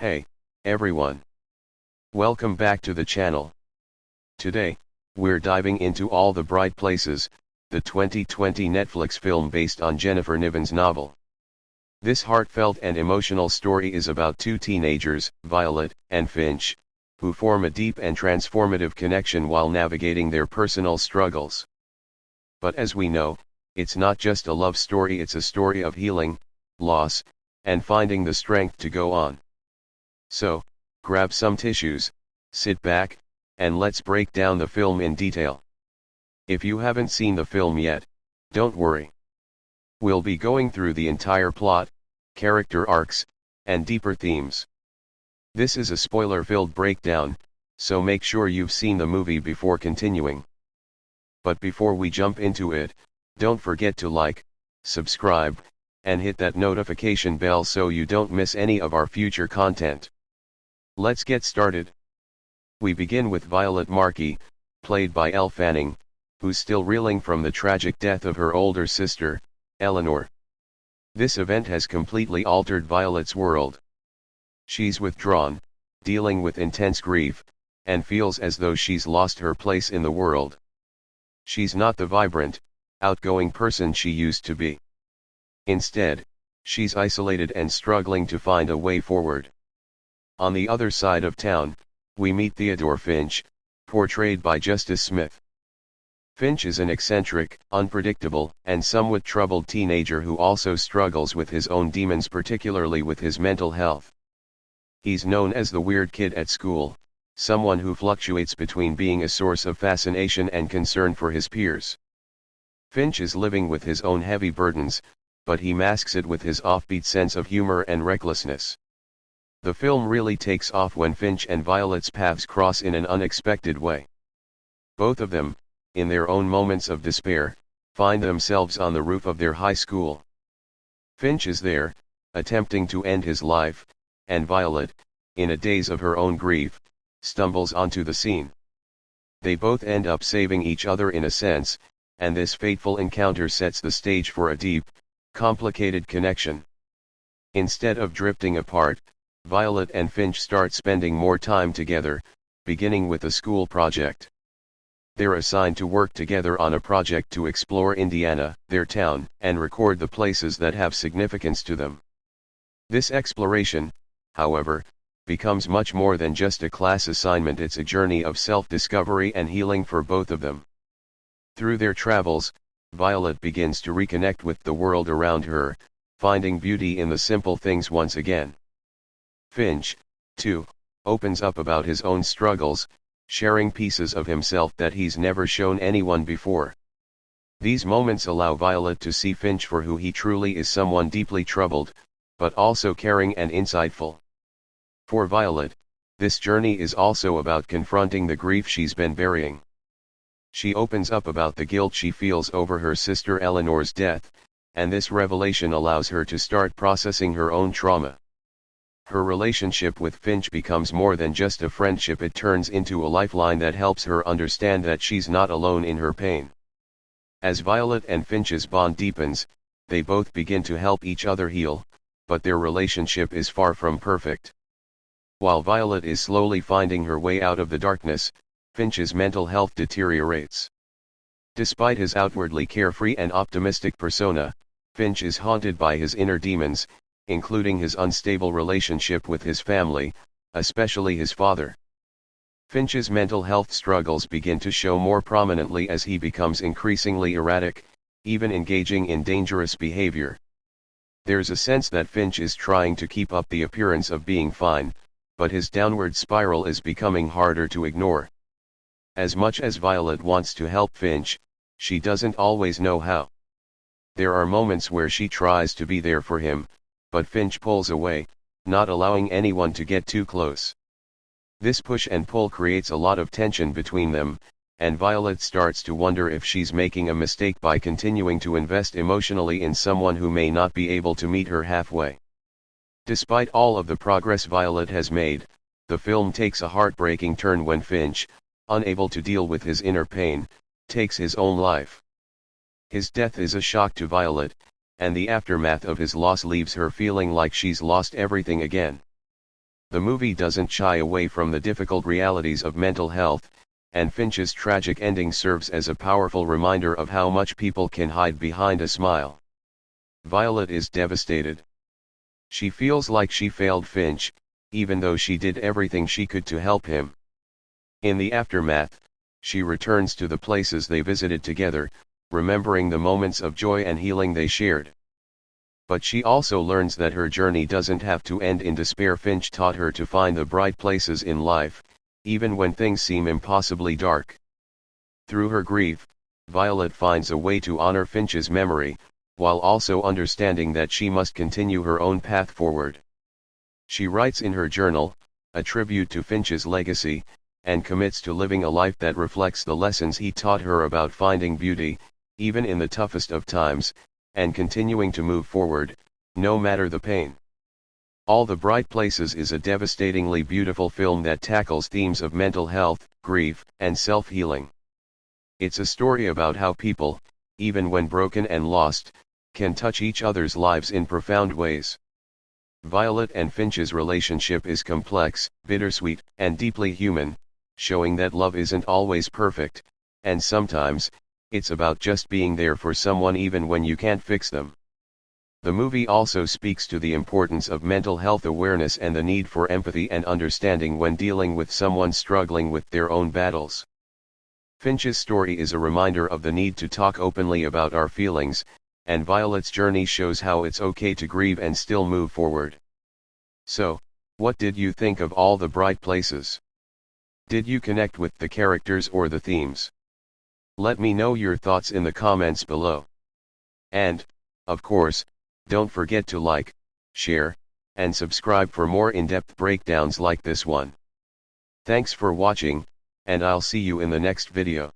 Hey, everyone. Welcome back to the channel. Today, we're diving into All the Bright Places, the 2020 Netflix film based on Jennifer Niven's novel. This heartfelt and emotional story is about two teenagers, Violet and Finch, who form a deep and transformative connection while navigating their personal struggles. But as we know, it's not just a love story, it's a story of healing, loss, and finding the strength to go on. So, grab some tissues, sit back, and let's break down the film in detail. If you haven't seen the film yet, don't worry. We'll be going through the entire plot, character arcs, and deeper themes. This is a spoiler-filled breakdown, so make sure you've seen the movie before continuing. But before we jump into it, don't forget to like, subscribe, and hit that notification bell so you don't miss any of our future content. Let's get started. We begin with Violet Markey, played by Elle Fanning, who's still reeling from the tragic death of her older sister, Eleanor. This event has completely altered Violet's world. She's withdrawn, dealing with intense grief, and feels as though she's lost her place in the world. She's not the vibrant, outgoing person she used to be. Instead, she's isolated and struggling to find a way forward. On the other side of town, we meet Theodore Finch, portrayed by Justice Smith. Finch is an eccentric, unpredictable, and somewhat troubled teenager who also struggles with his own demons, particularly with his mental health. He's known as the weird kid at school, someone who fluctuates between being a source of fascination and concern for his peers. Finch is living with his own heavy burdens, but he masks it with his offbeat sense of humor and recklessness. The film really takes off when Finch and Violet's paths cross in an unexpected way. Both of them, in their own moments of despair, find themselves on the roof of their high school. Finch is there, attempting to end his life, and Violet, in a daze of her own grief, stumbles onto the scene. They both end up saving each other in a sense, and this fateful encounter sets the stage for a deep, complicated connection. Instead of drifting apart, Violet and Finch start spending more time together, beginning with a school project. They're assigned to work together on a project to explore Indiana, their town, and record the places that have significance to them. This exploration, however, becomes much more than just a class assignment. It's a journey of self-discovery and healing for both of them. Through their travels, Violet begins to reconnect with the world around her, finding beauty in the simple things once again. Finch, too, opens up about his own struggles, sharing pieces of himself that he's never shown anyone before. These moments allow Violet to see Finch for who he truly is, someone deeply troubled, but also caring and insightful. For Violet, this journey is also about confronting the grief she's been burying. She opens up about the guilt she feels over her sister Eleanor's death, and this revelation allows her to start processing her own trauma. Her relationship with Finch becomes more than just a friendship, it turns into a lifeline that helps her understand that she's not alone in her pain. As Violet and Finch's bond deepens, they both begin to help each other heal, but their relationship is far from perfect. While Violet is slowly finding her way out of the darkness, Finch's mental health deteriorates. Despite his outwardly carefree and optimistic persona, Finch is haunted by his inner demons, including his unstable relationship with his family, especially his father. Finch's mental health struggles begin to show more prominently as he becomes increasingly erratic, even engaging in dangerous behavior. There's a sense that Finch is trying to keep up the appearance of being fine, but his downward spiral is becoming harder to ignore. As much as Violet wants to help Finch, she doesn't always know how. There are moments where she tries to be there for him, but Finch pulls away, not allowing anyone to get too close. This push and pull creates a lot of tension between them, and Violet starts to wonder if she's making a mistake by continuing to invest emotionally in someone who may not be able to meet her halfway. Despite all of the progress Violet has made, the film takes a heartbreaking turn when Finch, unable to deal with his inner pain, takes his own life. His death is a shock to Violet, and the aftermath of his loss leaves her feeling like she's lost everything again. The movie doesn't shy away from the difficult realities of mental health, and Finch's tragic ending serves as a powerful reminder of how much people can hide behind a smile. Violet is devastated. She feels like she failed Finch, even though she did everything she could to help him. In the aftermath, she returns to the places they visited together, remembering the moments of joy and healing they shared. But she also learns that her journey doesn't have to end in despair. Finch taught her to find the bright places in life, even when things seem impossibly dark. Through her grief, Violet finds a way to honor Finch's memory, while also understanding that she must continue her own path forward. She writes in her journal, a tribute to Finch's legacy, and commits to living a life that reflects the lessons he taught her about finding beauty, even in the toughest of times, and continuing to move forward, no matter the pain. All the Bright Places is a devastatingly beautiful film that tackles themes of mental health, grief, and self-healing. It's a story about how people, even when broken and lost, can touch each other's lives in profound ways. Violet and Finch's relationship is complex, bittersweet, and deeply human, showing that love isn't always perfect, and sometimes, it's about just being there for someone even when you can't fix them. The movie also speaks to the importance of mental health awareness and the need for empathy and understanding when dealing with someone struggling with their own battles. Finch's story is a reminder of the need to talk openly about our feelings, and Violet's journey shows how it's okay to grieve and still move forward. So, what did you think of all the Bright Places? Did you connect with the characters or the themes? Let me know your thoughts in the comments below. And, of course, don't forget to like, share, and subscribe for more in-depth breakdowns like this one. Thanks for watching, and I'll see you in the next video.